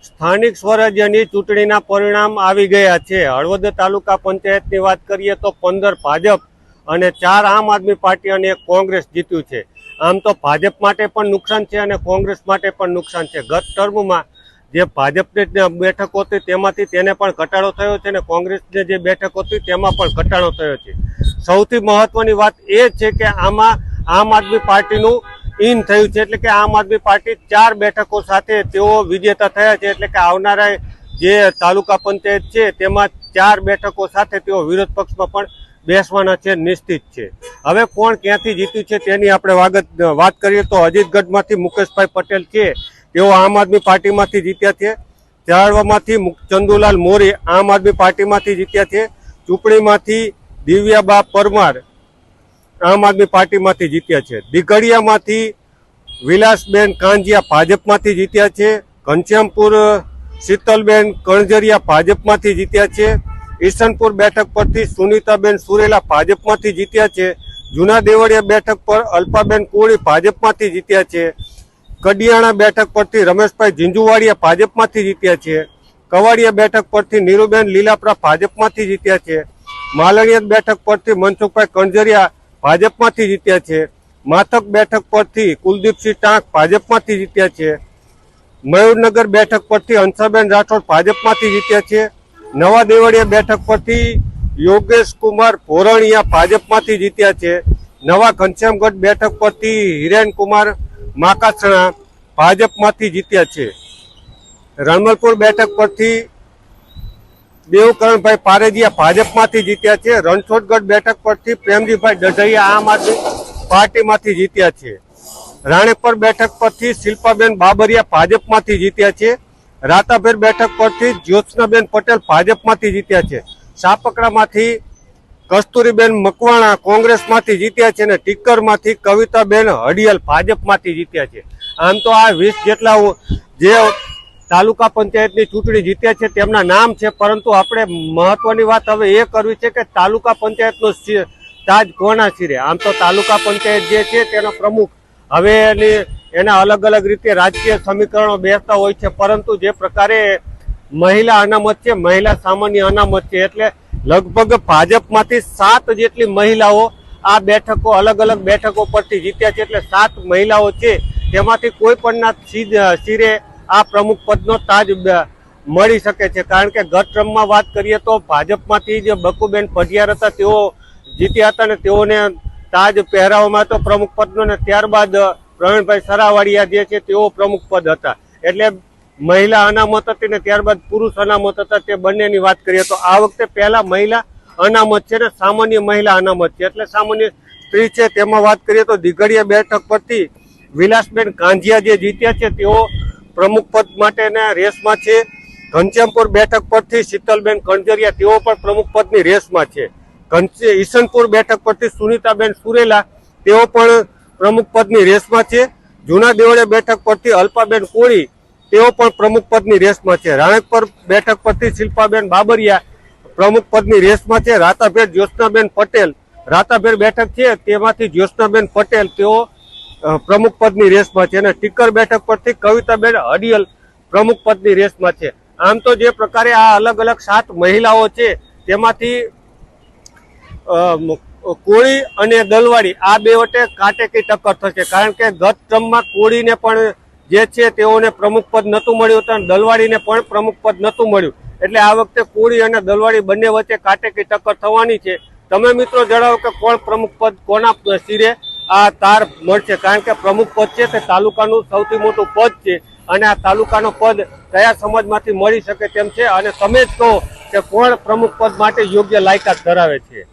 સ્થાનિક સ્વરાજ્યની ચૂંટણીના પરિણામ આવી ગયા છે। હળવદ તાલુકા પંચાયતની વાત કરીએ તો 15 ભાજપ અને 4 આમ આદમી પાર્ટી અને 1 કોંગ્રેસ જીત્યું છે। આમ તો ભાજપ માટે પણ નુકસાન છે અને કોંગ્રેસ માટે પણ નુકસાન છે। ગત ટર્મમાં જે ભાજપની બેઠક હતી તેમાંથી તેને પણ ઘટાડો થયો છે અને કોંગ્રેસની જે બેઠક હતી તેમાં પણ ઘટાડો થયો છે। સૌથી મહત્વની વાત એ છે કે આમાં આમ આદમી પાર્ટીનું ઇન થયું છે, એટલે કે આમ આદમી પાર્ટી 4 બેઠકો સાથે તેઓ વિજેતા થયા છે। એટલે કે આવનારા જે તાલુકા પંચાયત છે તેમાં 4 બેઠકો સાથે તેઓ વિરોધ પક્ષમાં પણ બેસવાના છે, નિશ્ચિત છે। હવે કોણ ક્યાંથી જીત્યું છે તેની આપણે વાત કરીએ તો અજીતગઢમાંથી મુકેશભાઈ પટેલ છે, તેઓ આમ આદમી પાર્ટીમાંથી જીત્યા છે। ચાળવામાંથી ચંદુલાલ મોરી આમ આદમી પાર્ટીમાંથી જીત્યા છે। ચૂંટણીમાંથી દિવ્યાબા પરમાર આમ આદમી પાર્ટીમાંથી જીત્યા છે। દીઘડિયામાંથી વિલાસબેન કાંજિયા ભાજપમાંથી જીત્યા છે। ઘનશ્યામપુર શીતલબેન કણજરિયા ભાજપમાંથી જીત્યા છે। ઈસનપુર બેઠક પરથી સુનીતાબેન સુરેલા ભાજપમાંથી જીત્યા છે। જૂના દેવળિયા બેઠક પર અલ્પાબેન કોળી ભાજપમાંથી જીત્યા છે। કડિયાણા બેઠક પરથી રમેશભાઈ ઝીંઝુવાડિયા ભાજપમાંથી જીત્યા છે। કવાડિયા બેઠક પરથી નીરુબેન લીલાપરા ભાજપમાંથી જીત્યા છે। માલણિયા બેઠક પરથી મનસુખભાઈ કણજરિયા ભાજપમાંથી જીત્યા છે। માથક બેઠક પરથી કુલદીપસિંહ ટાંક ભાજપમાંથી જીત્યા છે। મયુરનગર બેઠક પરથી હંસાબેન રાઠોડ ભાજપમાંથી જીત્યા છે। નવા દેવળિયા બેઠક પરથી યોગેશ કુમાર ભોરણિયા ભાજપમાંથી જીત્યા છે। નવા ઘનશ્યામગઢ બેઠક પરથી હિરેન કુમાર માકાસણા ભાજપમાંથી જીત્યા છે। રણમલપુર બેઠક પરથી દેવકરણભાઈ પારેજિયા ભાજપમાંથી જીત્યા છે। રણછોડગઢ બેઠક પરથી પ્રેમજીભાઈ ડઢૈયા આમ આદમી પાર્ટીમાંથી જીત્યા છે। રાણેપર બેઠક પરથી શિલ્પાબેન બાબરિયા ભાજપમાંથી જીત્યા છે। રાતાભેર બેઠક પરથી જ્યોત્સનાબેન પટેલ ભાજપમાંથી જીત્યા છે। સાપકડામાંથી કસ્તુરીબેન મકવાણા કોંગ્રેસમાંથી જીત્યા છે અને ટીકરમાંથી કવિતાબેન હડિયલ ભાજપમાંથી જીત્યા છે। આમ તો આ 20 જેટલા જે તાલુકા પંચાયતની ચૂંટણી જીત્યા છે તેમના નામ છે, પરંતુ આપણે મહત્વની વાત હવે એ કરવી છે કે તાલુકા પંચાયતનો તાજ કોના શિરે। આમ તો તાલુકા પંચાયત જે છે તેનો પ્રમુખ હવે એના અલગ અલગ રીતે રાજકીય સમીકરણો બેસતા હોય છે, પરંતુ જે પ્રકારે મહિલા અનામત છે, મહિલા સામાન્ય અનામત છે, એટલે લગભગ ભાજપમાંથી 7 જેટલી મહિલાઓ આ બેઠકો અલગ અલગ બેઠકો પરથી જીત્યા છે। એટલે 7 મહિલાઓ છે તેમાંથી કોઈ પણના શિરે આ પ્રમુખ પદનો તાજ મળી શકે છે। કારણ કે ગત ટર્મમાં વાત કરીએ તો ભાજપમાંથી જે બકુબેન પઢિયાર હતા તેઓ જીત્યા હતા અને તેઓને તાજ પહેરાવવામાં તો પ્રમુખ પદનો, ને ત્યારબાદ પ્રવીણભાઈ સરાવાડિયા જે છે તેઓ પ્રમુખ પદ હતા। એટલે મહિલા અનામત હતી ને ત્યારબાદ પુરુષ અનામત હતા, તે બંનેની વાત કરીએ તો આ વખતે પહેલા મહિલા અનામત છે ને સામાન્ય મહિલા અનામત છે, એટલે સામાન્ય સ્ત્રી છે। તેમાં વાત કરીએ તો દીઘડિયા બેઠક પરથી વિલાસબેન કાંજિયા જે જીત્યા છે તેઓ પ્રમુખ પદ માટેના રેસમાં છે। ઘનશ્યામપુર બેઠક પરથી શીતલબેન કણજરિયા તેઓ પણ પ્રમુખ પદની રેસમાં છે। ઈસનપુર બેઠક પરથી સુનીતાબેન સુરેલા તેઓ પણ પ્રમુખ પદની રેસમાં છે। જૂના દેવળિયા બેઠક પરથી અલ્પાબેન કોળી તેઓ પણ પ્રમુખ પદની રેસમાં છે। રાણેપર બેઠક પરથી શિલ્પાબેન બાબરિયા પ્રમુખ પદની રેસમાં છે। રાતાભેર જ્યોત્સનાબેન પટેલ, રાતાભેર બેઠક છે તેમાંથી જ્યોત્સનાબેન પટેલ તેઓ પ્રમુખ પદની રેસમાં છે અને ટીકર બેઠક પરથી કવિતાબેન હડિયલ પ્રમુખ પદની રેસમાં છે। આમ તો જે પ્રકારે આ અલગ અલગ 7 મહિલાઓ છે તેમાંથી કોળી અને દલવાડી આ બે વચ્ચે કાંટેકી ટક્કર થશે, કારણ કે ગત ટર્મમાં કોળીને પણ જે છે તેઓને પ્રમુખ પદ નહોતું મળ્યું હતું અને દલવાડીને પણ પ્રમુખ પદ નહોતું મળ્યું, એટલે આ વખતે કોળી અને દલવાડી બંને વચ્ચે કાંટેકી ટક્કર થવાની છે। તમે મિત્રો જણાવો કે કોણ પ્રમુખ પદ કોના શિરે આ તાર મળશે, કારણ કે પ્રમુખ પદ છે તે તાલુકાનું સૌથી મોટું પદ છે અને આ તાલુકાનો પદ કયા સમાજમાંથી મળી શકે તેમ છે, અને તમે જ કહો કે કોણ પ્રમુખ પદ માટે યોગ્ય લાયકાત ધરાવે છે।